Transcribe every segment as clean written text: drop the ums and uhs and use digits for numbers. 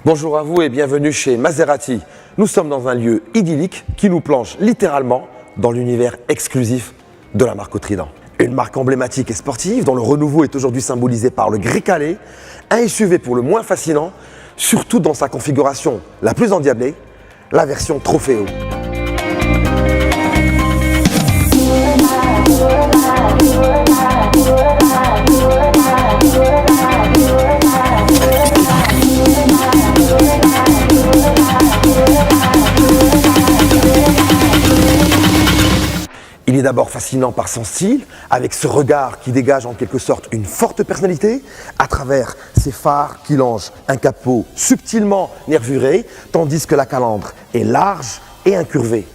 Bonjour à vous et bienvenue chez Maserati. Nous sommes dans un lieu idyllique qui nous plonge littéralement dans l'univers exclusif de la marque Trident. Une marque emblématique et sportive dont le renouveau est aujourd'hui symbolisé par le Grecale, un SUV pour le moins fascinant, surtout dans sa configuration la plus endiablée, la version Trofeo. Il est d'abord fascinant par son style, avec ce regard qui dégage en quelque sorte une forte personnalité, à travers ses phares qui longent un capot subtilement nervuré, tandis que la calandre est large et incurvée.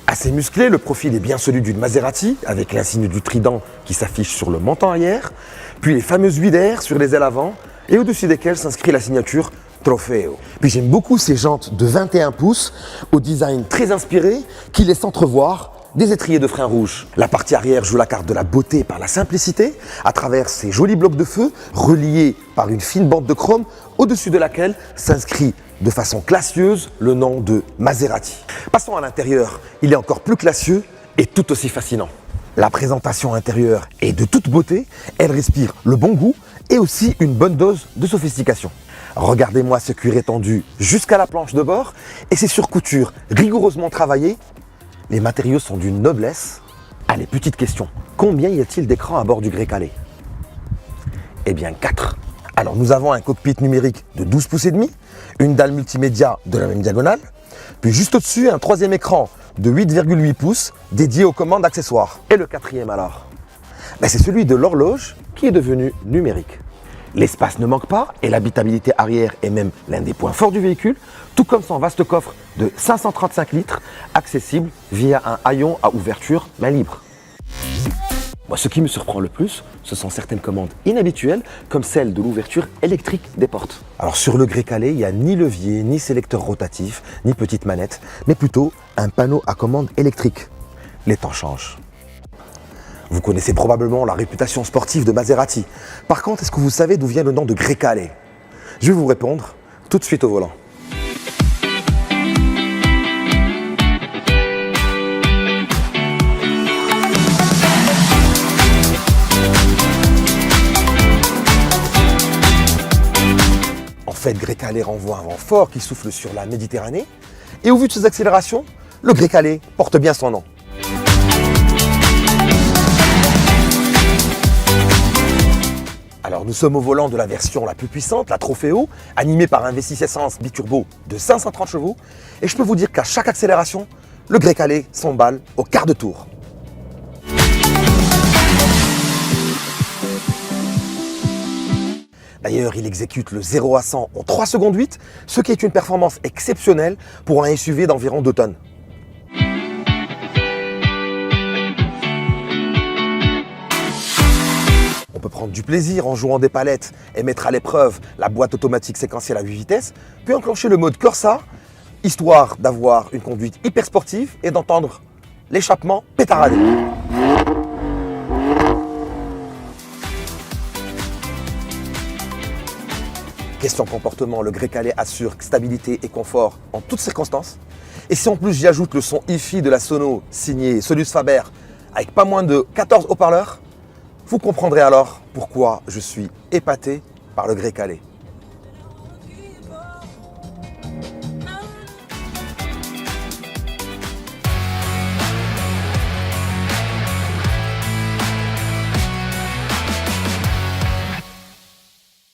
Assez musclé, le profil est bien celui d'une Maserati, avec l'insigne du trident qui s'affiche sur le menton arrière, puis les fameuses 8 d'air sur les ailes avant, et au-dessus desquelles s'inscrit la signature Trofeo. Puis j'aime beaucoup ces jantes de 21 pouces, au design très inspiré, qui laissent entrevoir des étriers de frein rouges. La partie arrière joue la carte de la beauté par la simplicité, à travers ces jolis blocs de feu, reliés par une fine bande de chrome, au-dessus de laquelle s'inscrit de façon classieuse le nom de Maserati. Passons à l'intérieur, il est encore plus classieux et tout aussi fascinant. La présentation intérieure est de toute beauté, elle respire le bon goût et aussi une bonne dose de sophistication. Regardez-moi ce cuir étendu jusqu'à la planche de bord et ces surcoutures rigoureusement travaillées. Les matériaux sont d'une noblesse. Allez, petite question, combien y a-t-il d'écrans à bord du Grecale? Eh bien 4. Alors nous avons un cockpit numérique de 12 pouces et demi, une dalle multimédia de la même diagonale, puis juste au-dessus un troisième écran de 8,8 pouces dédié aux commandes accessoires. Et le quatrième alors? C'est celui de l'horloge qui est devenu numérique. L'espace ne manque pas et l'habitabilité arrière est même l'un des points forts du véhicule, tout comme son vaste coffre de 535 litres, accessible via un haillon à ouverture main libre. Ce qui me surprend le plus, ce sont certaines commandes inhabituelles, comme celle de l'ouverture électrique des portes. Alors sur le Grecale, il n'y a ni levier, ni sélecteur rotatif, ni petite manette, mais plutôt un panneau à commande électrique. Les temps changent. Vous connaissez probablement la réputation sportive de Maserati. Par contre, est-ce que vous savez d'où vient le nom de Grecale? Je vais vous répondre tout de suite au volant. En fait, Grecale renvoie un vent fort qui souffle sur la Méditerranée. Et au vu de ses accélérations, le Grecale porte bien son nom. Alors nous sommes au volant de la version la plus puissante, la Trofeo, animée par un V6 essence biturbo de 530 chevaux. Et je peux vous dire qu'à chaque accélération, le Grecale s'emballe au quart de tour. D'ailleurs, il exécute le 0 à 100 en 3 secondes 8, ce qui est une performance exceptionnelle pour un SUV d'environ 2 tonnes. On peut prendre du plaisir en jouant des palettes et mettre à l'épreuve la boîte automatique séquentielle à 8 vitesses, puis enclencher le mode Corsa, histoire d'avoir une conduite hyper sportive et d'entendre l'échappement pétarader. Question comportement, le Grecale assure stabilité et confort en toutes circonstances. Et si en plus j'y ajoute le son hi-fi de la Sono signé Solus Faber avec pas moins de 14 haut-parleurs, vous comprendrez alors pourquoi je suis épaté par le Grecale.